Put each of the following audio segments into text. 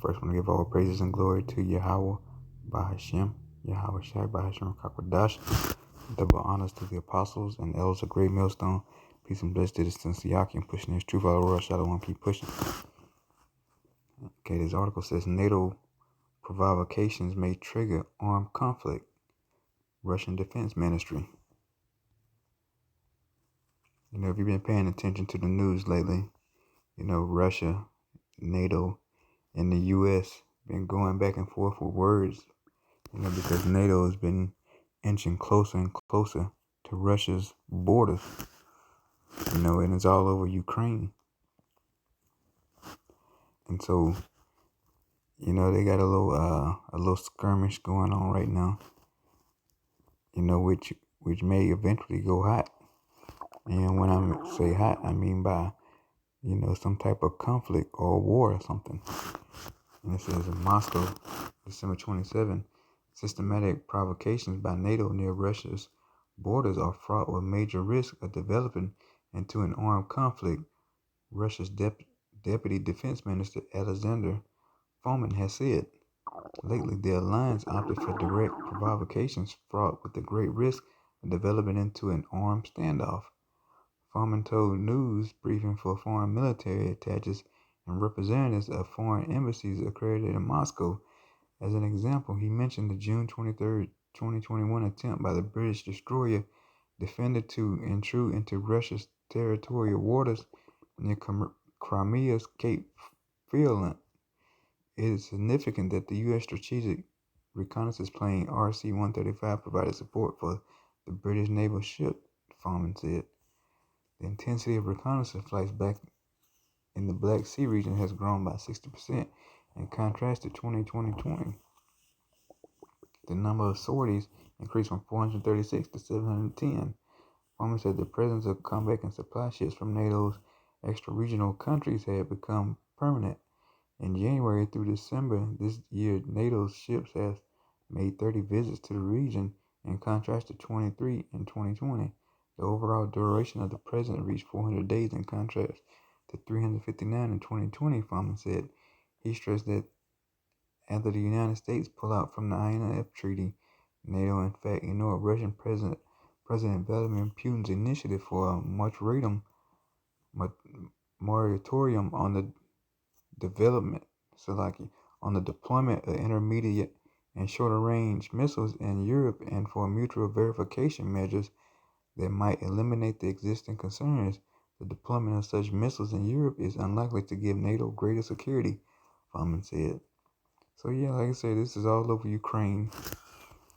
First, I want to give all praises and glory to Yahweh Bahashem, Yahweh Shai Bahashem Kakwadash. Double honors to the apostles and elders of Great Millstone. Peace and blessings to the Siaki and pushing this truth all over. Shalom, keep pushing. Okay, this article says NATO provocations may trigger armed conflict. Russian Defense Ministry. If you've been paying attention to the news lately, Russia, NATO, and the U.S. been going back and forth with words, because NATO has been inching closer and closer to Russia's borders, and it's all over Ukraine. And so, they got a little skirmish going on right now, which may eventually go hot. And when I say hot, I mean by, some type of conflict or war or something. And it says in Moscow, December 27, systematic provocations by NATO near Russia's borders are fraught with major risk of developing into an armed conflict, Russia's Deputy Defense Minister Alexander Fomin has said. Lately, the alliance opted for direct provocations fraught with the great risk of developing into an armed standoff. Fomin told news briefing for foreign military attaches and representatives of foreign embassies accredited in Moscow. As an example, he mentioned the June 23, 2021 attempt by the British destroyer Defender to intrude into Russia's territorial waters near Crimea's Cape Fleet. It is significant that the U.S. strategic reconnaissance plane RC-135 provided support for the British naval ship, Fomin said. The intensity of reconnaissance flights back in the Black Sea region has grown by 60% in contrast to 2020. The number of sorties increased from 436 to 710. Fomin said the presence of combat and supply ships from NATO's extra-regional countries had become permanent. In January through December this year, NATO's ships have made 30 visits to the region, in contrast to 23 in 2020. The overall duration of the presence reached 400 days in contrast to 359 in 2020, Fomin said. He stressed that after the United States pulled out from the INF treaty, NATO in fact ignored Russian President Vladimir Putin's initiative for a moratorium on the deployment of intermediate and shorter range missiles in Europe and for mutual verification measures that might eliminate the existing concerns. The deployment of such missiles in Europe is unlikely to give NATO greater security, Fomin said. So yeah, like I said, this is all over Ukraine.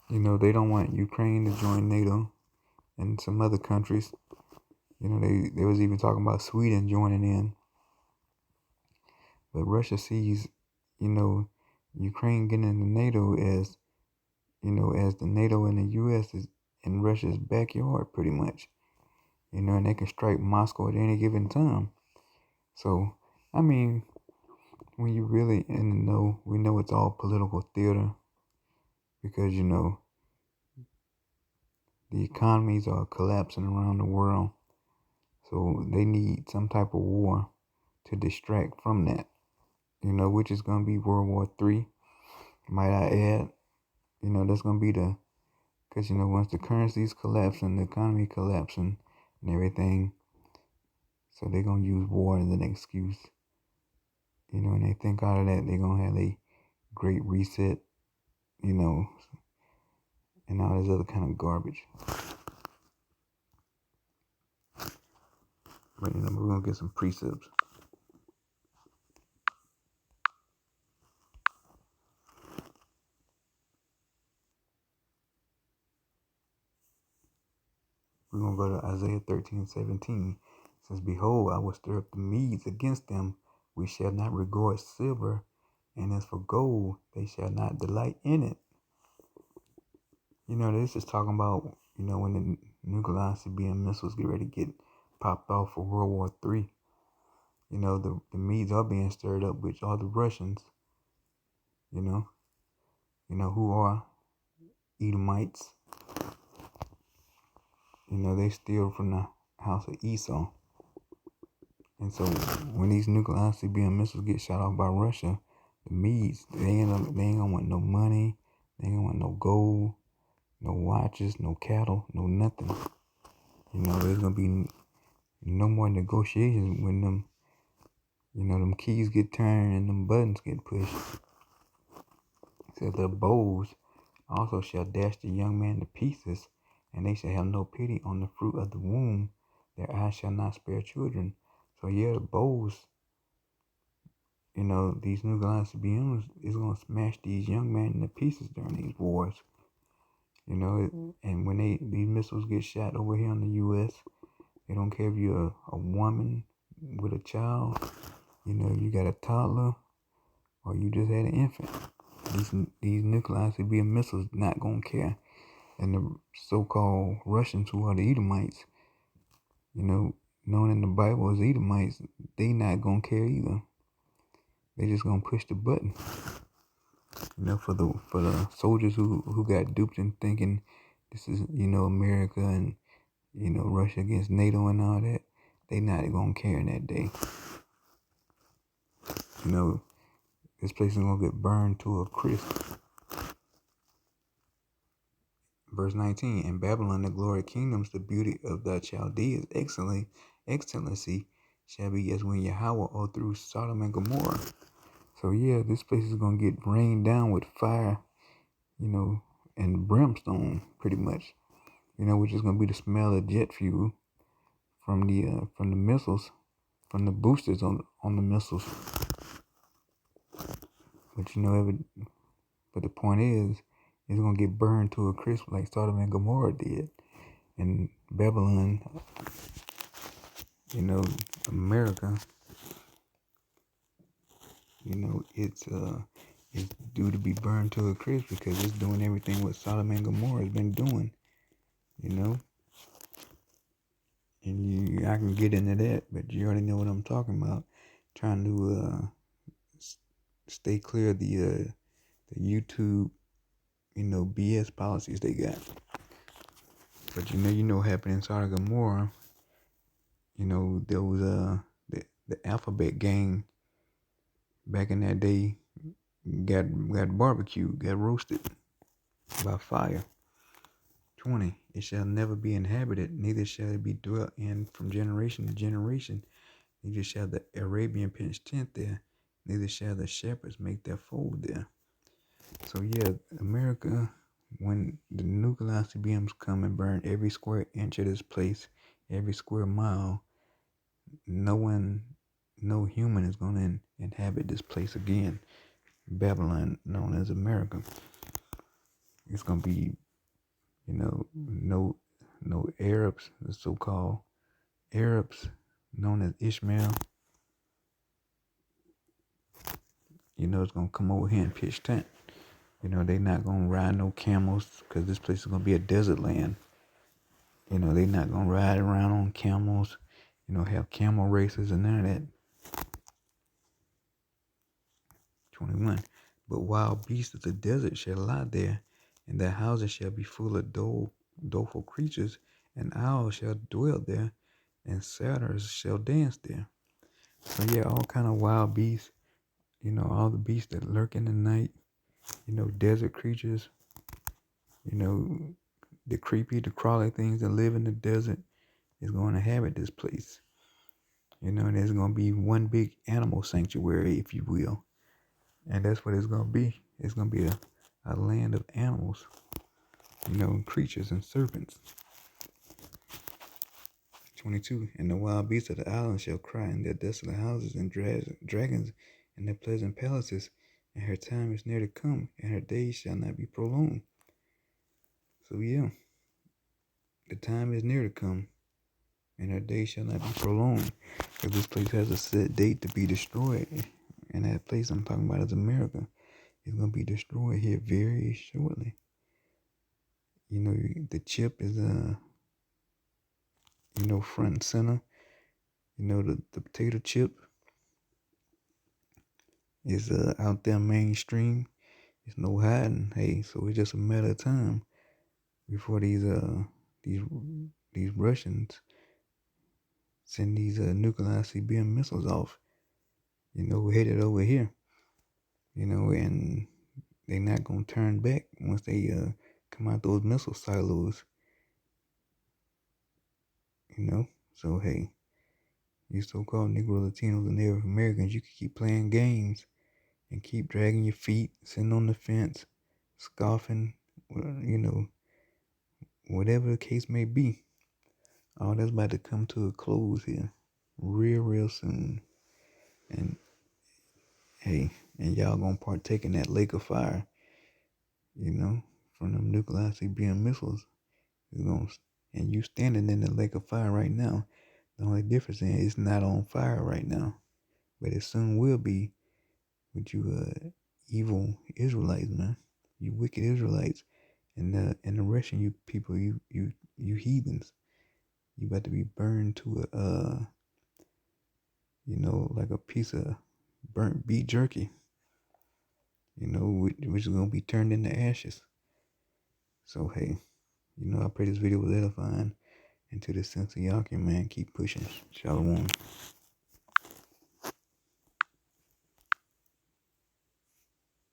They don't want Ukraine to join NATO and some other countries. They was even talking about Sweden joining in. But Russia sees, Ukraine getting into NATO as, as the NATO and the U.S. is in Russia's backyard pretty much. And they can strike Moscow at any given time. So, when you really in the know, we know it's all political theater because, the economies are collapsing around the world. So they need some type of war to distract from that, which is going to be World War III, might I add. That's going to be because, once the currency's collapsing, the economy collapsing and everything, so they're going to use war as an excuse. And they think out of that, they're going to have a great reset, and all this other kind of garbage. But, we're going to get some precepts. We're going to go to Isaiah 13:17. It says, Behold, I will stir up the Medes against them. We shall not regard silver, and as for gold, they shall not delight in it. This is talking about, when the nuclear ICBM missiles get ready to get popped off for World War III. The Medes are being stirred up, which are the Russians, who are Edomites. They steal from the house of Esau. And so when these nuclear ICBM missiles get shot off by Russia, The Medes, they ain't gonna want no money, they ain't gonna want no gold, no watches, no cattle, no nothing. There's gonna be no more negotiations when them, them keys get turned and them buttons get pushed. It says the bows also shall dash the young man to pieces, and they shall have no pity on the fruit of the womb. Their eyes shall not spare children. So yeah, the bows, these new galaxy BMs is gonna smash these young men to pieces during these wars. And when these missiles get shot over here in the U.S., they don't care if you're a woman with a child, you got a toddler, or you just had an infant. These nuclear ICBM missiles not gonna care. And the so-called Russians, who are the Edomites, known in the Bible as Edomites, they not gonna care either. They just gonna push the button. For the soldiers who got duped in thinking this is America and Russia against NATO and all that, they not gonna care in that day. This place is gonna get burned to a crisp. Verse 19, in Babylon the glory kingdoms, the beauty of the Chaldeans, excellency shall be as when Yahweh or through Sodom and Gomorrah. So yeah, this place is gonna get rained down with fire, and brimstone, pretty much. Which is gonna be the smell of jet fuel from the missiles, from the boosters on the missiles. But but the point is, it's gonna get burned to a crisp like Sodom and Gomorrah did. And Babylon, America, it's due to be burned to a crisp because it's doing everything what Sodom and Gomorrah has been doing, And I can get into that, but you already know what I'm talking about. Trying to stay clear of the YouTube, BS policies they got. But what happened in Sodom and Gomorrah. There was the Alphabet gang back in that day got barbecued, got roasted by fire. 20. It shall never be inhabited, neither shall it be dwelt in from generation to generation. Neither shall the Arabian pitch tent there, neither shall the shepherds make their fold there. So yeah, America, when the nuclear ICBMs come and burn every square inch of this place, every square mile, no human is going to inhabit this place again. Babylon, known as America. It's going to be, no Arabs, the so-called Arabs, known as Ishmael. It's going to come over here and pitch tent. They not going to ride no camels because this place is going to be a desert land. They not going to ride around on camels, have camel races and none of that. 21. But wild beasts of the desert shall lie there, and their houses shall be full of doleful creatures, and owls shall dwell there, and satyrs shall dance there. So yeah, all kind of wild beasts, all the beasts that lurk in the night, desert creatures, the creepy, the crawly things that live in the desert is going to inhabit this place. And there's going to be one big animal sanctuary, if you will. And that's what it's going to be. It's going to be a land of animals, creatures and serpents. 22. And the wild beasts of the island shall cry in their desolate houses, and dragons in their pleasant palaces, and her time is near to come, and her days shall not be prolonged. So yeah, the time is near to come, and her days shall not be prolonged, because this place has a set date to be destroyed. And that place I'm talking about is America. It's going to be destroyed here very shortly. The chip is front and center. The potato chip is out there mainstream. There's no hiding. Hey, so it's just a matter of time before these Russians send these nuclear ICBM missiles off. Headed over here. and they not gonna turn back once they come out those missile silos, So hey, you so-called Negro, Latinos, and Native Americans, you can keep playing games and keep dragging your feet, sitting on the fence, scoffing, whatever the case may be. All that's about to come to a close here real soon. And hey, and y'all gonna partake in that lake of fire, from them nuclear ICBM missiles. And you standing in the lake of fire right now. The only difference is it's not on fire right now, but it soon will be with you evil Israelites, man. You wicked Israelites, and the rest of you people, you heathens. You about to be burned to like a piece of burnt beef jerky. Which is gonna be turned into ashes. So hey, I pray this video was edifying. And to the sense of Yakin, man, keep pushing. Shalom.